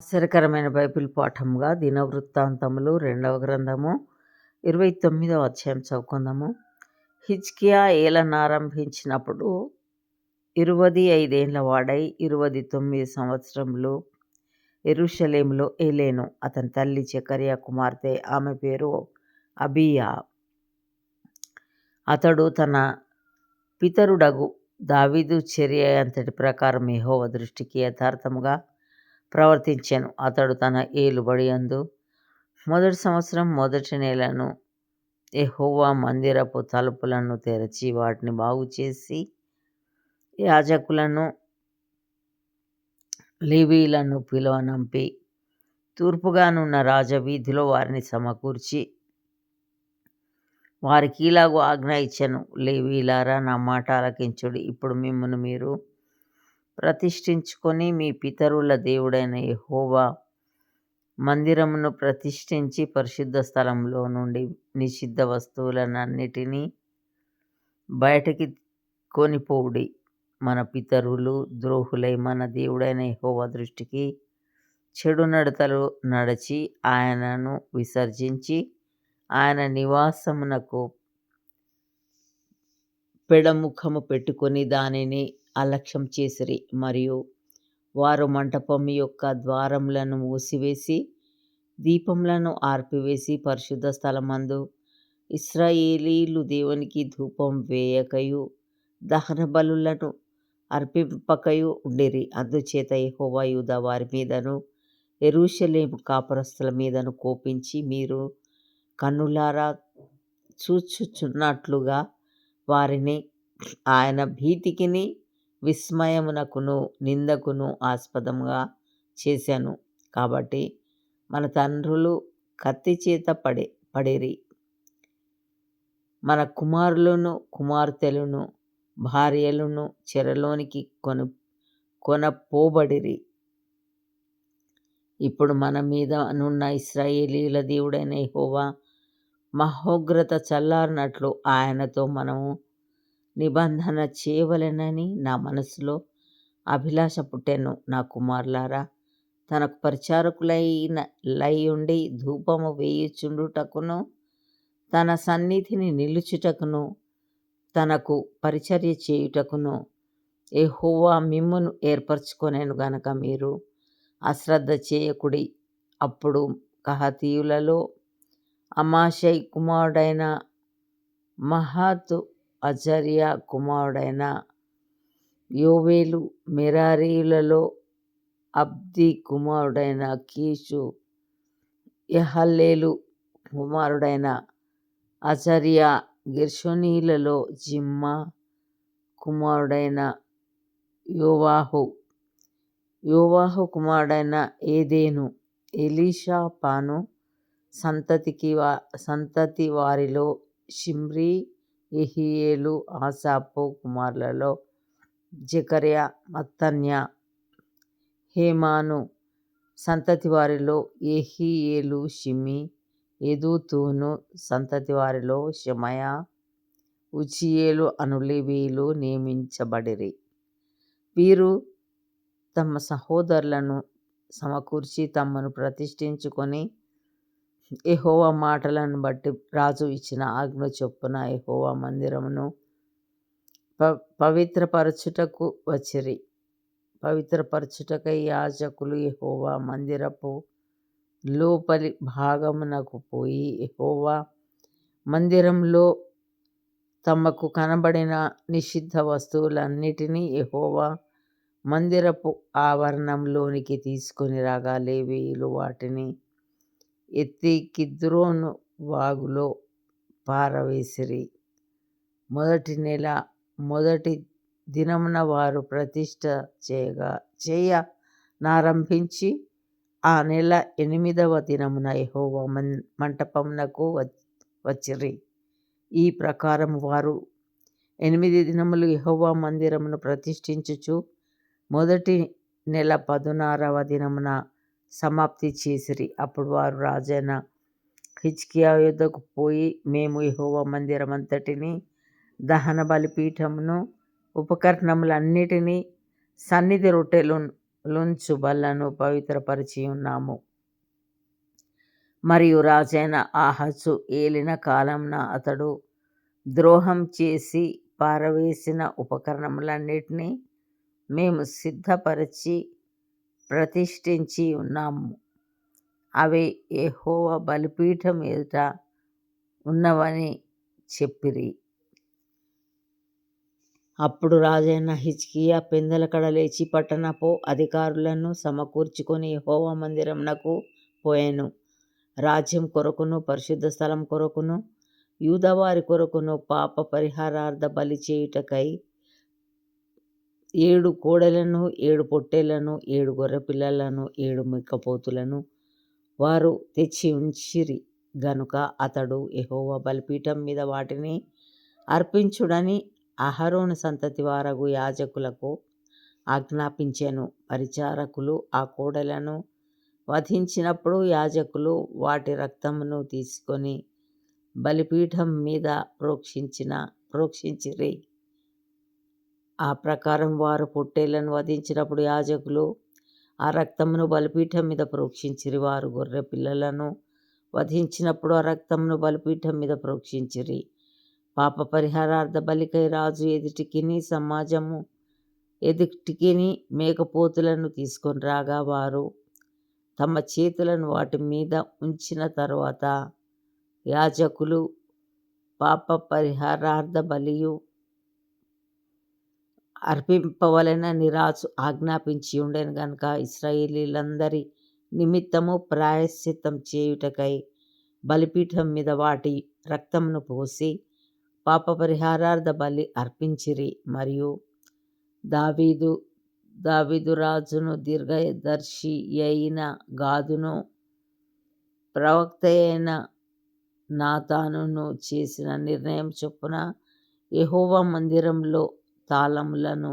ఆశ్చర్యకరమైన బైబిల్ పాఠంగా దినవృత్తాంతములు 2వ గ్రంథము 29వ అధ్యాయం చదువుకుందాము. హిజ్కియా ఏలనారంభించినప్పుడు 25 ఏండ్ల వాడై 29 సంవత్సరములు యెరూషలేములో ఏలెను. అతని తల్లి జెకర్యా కుమార్తె, ఆమె పేరు అబీయా. అతడు తన పితరుడగు దావీదు చర్య అంతటి ప్రకారం యెహోవా దృష్టికి యథార్థముగా ప్రవర్తించెను. అతడు తన ఏలుబడి యందు మొదటి సంవత్సరం మొదటి నెలను యెహోవా మందిరపు తలుపులను తెరచి వాటిని బాగుచేసి యాజకులను లేవీయులను పిలువనంపి తూర్పుగానున్న రాజవీధిలో వారిని సమకూర్చి వారికి ఇలాగు ఆజ్ఞ ఇచ్చెను. లేవీయులారా, నా మాట ఆలకించుడి. ఇప్పుడు మిమ్మును మీరు ప్రతిష్ఠించుకొని మీ పితరుల దేవుడైన యెహోవా మందిరమును ప్రతిష్ఠించి పరిశుద్ధ స్థలంలో నుండి నిషిద్ధ వస్తువులనన్నిటినీ బయటికి కొనిపోవుడి. మన పితరులు ద్రోహులై మన దేవుడైన యెహోవా దృష్టికి చెడు నడతలు నడచి ఆయనను విసర్జించి ఆయన నివాసమునకు పెడముఖము పెట్టుకొని దానిని అలక్ష్యం చేసిరి. మరియు వారు మంటపం యొక్క ద్వారములను మూసివేసి దీపములను ఆర్పివేసి పరిశుద్ధ స్థలమందు ఇశ్రాయేలీయులు దేవునికి ధూపం వేయకయు దహన బలులను అర్పింపకయు ఉండిరి. అందుచేత యెహోవా యూదా వారి మీదను యెరూషలేము కాపురస్తుల మీదను కోపించి, మీరు కన్నులారా చూచుచున్నట్లుగా వారిని ఆయన భీతికిని విస్మయమునకును నిందకును ఆస్పదముగా చేశాను. కాబట్టి మన తండ్రులు కత్తి చేత పడిరి, మన కుమారులను కుమార్తెలను భార్యలను చెరలోనికి కొనపోబడిరి. ఇప్పుడు మన మీద నున్న ఇశ్రాయేలీయుల దేవుడైన యెహోవా మహోగ్రత చల్లారినట్లు ఆయనతో మనము నిబంధన చేయవలెనని నా మనసులో అభిలాష పుట్టెను. నా కుమారులారా, తనకు పరిచారకులై ఉండి ధూపము వేయుచుండుటకును తన సన్నిధిని నిలుచుటకును తనకు పరిచర్య చేయుటకును యెహోవా మిమ్మును ఏర్పరచుకొనెను గనక మీరు అశ్రద్ధ చేయకుడి. అప్పుడు కహాతీయులలో అమాషై కుమారుడైన మహతు, అజర్యా కుమారుడైన యోవేలు, మెరారీయులలో అబ్ది కుమారుడైన కీషు, యహల్లెలు కుమారుడైన అజర్యా, గెర్షోనీయులలో జిమ్మా కుమారుడైన యోవాహు కుమారుడైన ఏదెను, ఎలీషాపాను సంతతి వారిలో షిమ్రీ, యెహీయేలు, ఆసాపు కుమారులలో జెకర్యా, మత్తన్యా, హేమాను సంతతి వారిలో యెహీయేలు, షిమీ, యెదూతూను సంతతి వారిలో షెమయా, ఉజ్జీయేలు అను లేవీయులు నియమించబడిరి. వీరు తమ సహోదరులను సమకూర్చి తమను ప్రతిష్ఠించుకొని యెహోవా మాటలను బట్టి రాజు ఇచ్చిన ఆజ్ఞ చొప్పున యెహోవా మందిరమును పవిత్రపరచుటకు వచ్చిరి. పవిత్రపరచుటకై యాజకులు యెహోవా మందిరపు లోపలి భాగమునకు పోయి యెహోవా మందిరంలో తమకు కనబడిన నిషిద్ధ వస్తువులన్నిటినీ యెహోవా మందిరపు ఆవరణంలోనికి తీసుకొని రాగా లేవీయులు వాటిని ఎత్తి కిద్రోను వాగులో పారవేసిరి. మొదటి నెల మొదటి దినమున వారు ప్రతిష్ఠ చేయనారంభించి ఆ నెల 8వ దినమున యెహోవా మంటపమునకు వచ్చిరి. ఈ ప్రకారం వారు 8 దినములు యెహోవా మందిరమును ప్రతిష్ఠించుచు మొదటి నెల 16వ దినమున సమాప్తి చేసిరి. అప్పుడు వారు రాజైన హిజ్కియా యొద్దకు పోయి, మేము యెహోవా మందిరమంతటిని, దహన బలిపీఠమును, ఉపకరణములన్నిటినీ, సన్నిధి రొట్టెలు లుంచు బల్లను పవిత్రపరిచి ఉన్నాము. మరియు రాజైన ఆహాజు ఏలిన కాలంన అతడు ద్రోహం చేసి పారవేసిన ఉపకరణములన్నిటినీ మేము సిద్ధపరిచి ప్రతిష్ఠించి ఉన్నాము. అవి యెహోవా బలిపీఠం ఎదుట ఉన్నవని చెప్పిరి. అప్పుడు రాజైన హిజ్కియా పెందలకడ లేచి పట్టణపు అధికారులను సమకూర్చుకొని యెహోవా మందిరమునకు పోయెను. రాజ్యం కొరకును పరిశుద్ధ స్థలం కొరకును యూదావారి కొరకును పాప పరిహారార్థ బలి చేయుటకై 7 కోడెలను 7 పొట్టేళ్లను 7 గొర్రెపిల్లలను 7 మేకపోతులను వారు తెచ్చి ఉంచిరి గనుక అతడు యెహోవా బలిపీఠం మీద వాటిని అర్పించుడని అహరోను సంతతి వారగు యాజకులకు ఆజ్ఞాపించెను. పరిచారకులు ఆ కోడెలను వధించినప్పుడు యాజకులు వాటి రక్తమును తీసుకొని బలిపీఠం మీద ప్రోక్షించిరి. ఆ ప్రకారం వారు పొట్టేళ్లను వధించినప్పుడు యాజకులు ఆ రక్తమును బలిపీఠం మీద ప్రోక్షించిరి. వారు గొర్రె పిల్లలను వధించినప్పుడు ఆ రక్తమును బలిపీఠం మీద ప్రోక్షించిరి. పాప పరిహారార్థ బలికై రాజు ఎదుటికిని సమాజము ఎదుటికిని మేకపోతులను తీసుకొని రాగా వారు తమ చేతులను వాటి మీద ఉంచిన తరువాత యాజకులు పాప పరిహారార్థ బలియు అర్పింపవలెనని రాజు ఆజ్ఞాపించి ఉండెను గనుక ఇశ్రాయేలీయులందరి నిమిత్తము ప్రాయశ్చిత్తం చేయుటకై బలిపీఠం మీద వాటి రక్తమును పోసి పాప పరిహారార్థ బలి అర్పించిరి. మరియు దావీదు రాజును దీర్ఘదర్శి అయిన గాదును ప్రవక్తయైన నాతానును చేసిన నిర్ణయం చొప్పున యెహోవా మందిరంలో తాళములను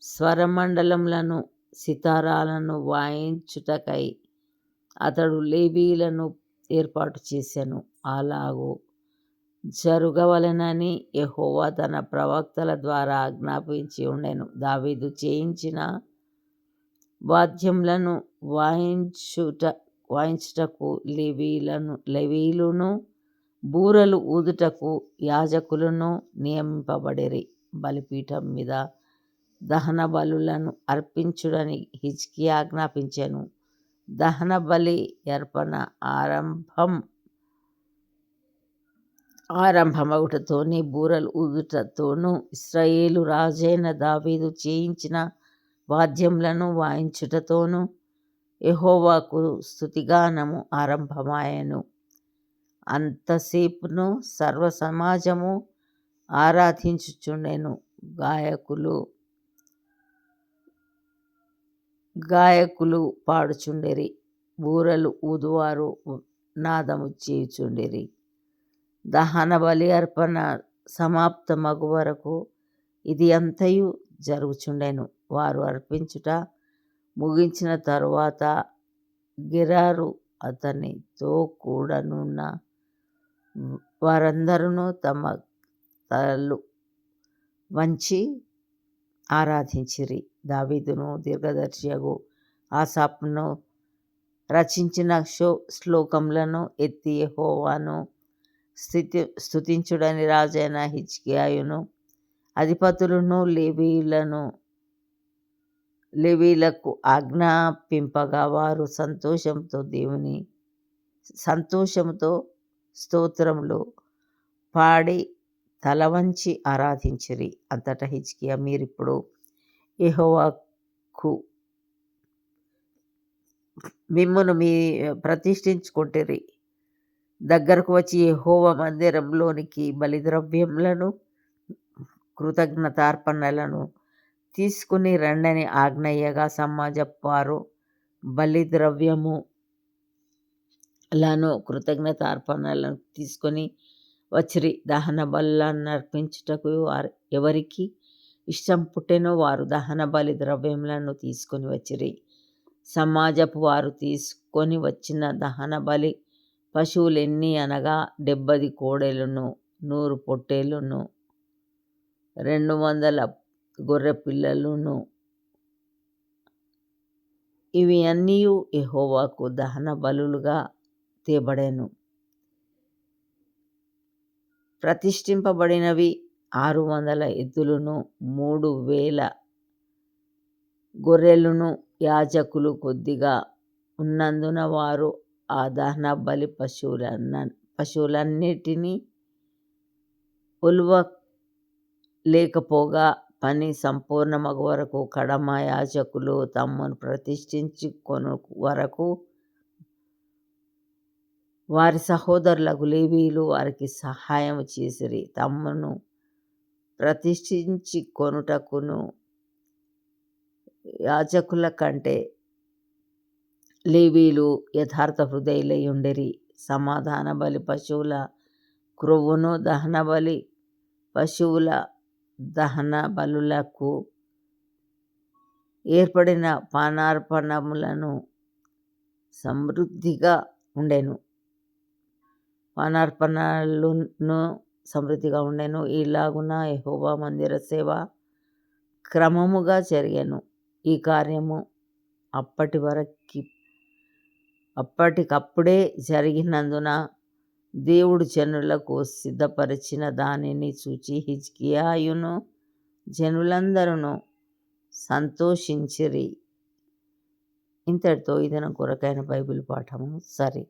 స్వరమండలములను సితారాలను వాయించుటకై అతడు లేవీయులను ఏర్పాటు చేసెను. అలాగు జరుగవలెనని యెహోవా తన ప్రవక్తల ద్వారా ఆజ్ఞాపించి ఉండెను. దావీదు చేయించిన వాద్యములను వాయించుటకు లేవీయులను బూరలు ఊదుటకు యాజకులను నియమింపబడిరి. బలిపీఠం మీద దహన బలులను అర్పించుడని హిజ్కియా ఆజ్ఞాపించెను. దహన బలి అర్పణ ఆరంభమగుటతోని బూరలు ఊదుటతోనూ ఇశ్రాయేలు రాజైన దావీదు చేయించిన వాద్యములను వాయించుటతోనూ యెహోవాకు స్తుతిగానము ఆరంభమాయెను. అంతసేపును సర్వ సమాజము ఆరాధించుచుండెను. గాయకులు పాడుచుండిరి. బూరలు ఊదువారు నాదము చేయుచుండిరి. దహన బలి అర్పణ సమాప్తమగు వరకు ఇది అంతయు జరుగుచుండెను. వారు అర్పించుట ముగించిన తరువాత గెరారు అతనితో కూడనున్న వారందరూ తమ తలలు వంచి ఆరాధించిరి. దావీదును దీర్ఘదర్శియగు ఆసాపును రచించిన శ్లోకములను ఎత్తి యెహోవాను స్తుతించుడని రాజైన హిజ్కియాయును అధిపతులను లేవీయులకు ఆజ్ఞాపింపగా వారు సంతోషముతో స్తోత్రములు పాడి తలవంచి ఆరాధించిరి. అంతటా హిజ్కియా, మీరిప్పుడు యెహోవాకు మిమ్మును ప్రతిష్ఠించుకొంటిరి. దగ్గరకు వచ్చి యెహోవా మందిరంలోనికి బలిద్రవ్యములను కృతజ్ఞతార్పణలను తీసుకుని రండని ఆజ్ఞయ్యగా సమాజపు వారు బలిద్రవ్యములను కృతజ్ఞతార్పణలను తీసుకొని వచ్చిరి. దహన బలులనర్పించుటకు ఎవరికి ఇష్టం పుట్టెనో వారు దహన బలి ద్రవ్యములను తీసుకొని వచ్చిరి. సమాజపు వారు తీసుకొని వచ్చిన దహన బలి పశువులెన్ని అనగా 70 కోడెలను 100 పొట్టేళ్లను 200 గొర్రె పిల్లలను ఇవి అన్నీయు యెహోవాకు దహన బలులుగా తేబడెను. ప్రతిష్ఠింపబడినవి 600 ఎద్దులును 3000 గొర్రెలును. యాజకులు కొద్దిగా ఉన్నందున వారు ఆ దహన బలి పశువులన్నిటినీ ఒలువ లేకపోగా పని సంపూర్ణమగు వరకు కడమ యాజకులు తమ్మును ప్రతిష్ఠించుకొను వరకు వారి సహోదరులకు లేవీయులు వారికి సహాయం చేసిరి. తమ్మును ప్రతిష్ఠించుకొనుటకును యాజకుల కంటే లేవీయులు యథార్థ హృదయులై ఉండిరి. సమాధాన బలి పశువుల క్రొవ్వును దహన బలి పశువుల దహన బలులకు ఏర్పడిన పానార్పణములను సమృద్ధిగా ఉండెను. ఇలాగున యెహోవా మందిర సేవ క్రమముగా జరిగెను. ఈ కార్యము అప్పటికప్పుడే జరిగినందున దేవుడు జనులకు సిద్ధపరిచిన దానిని చూచి హిజ్కియాయును జనులందరూ సంతోషించిరి. ఇంతటితో ఈ దినం కొరకైన బైబిల్ పాఠము సరి.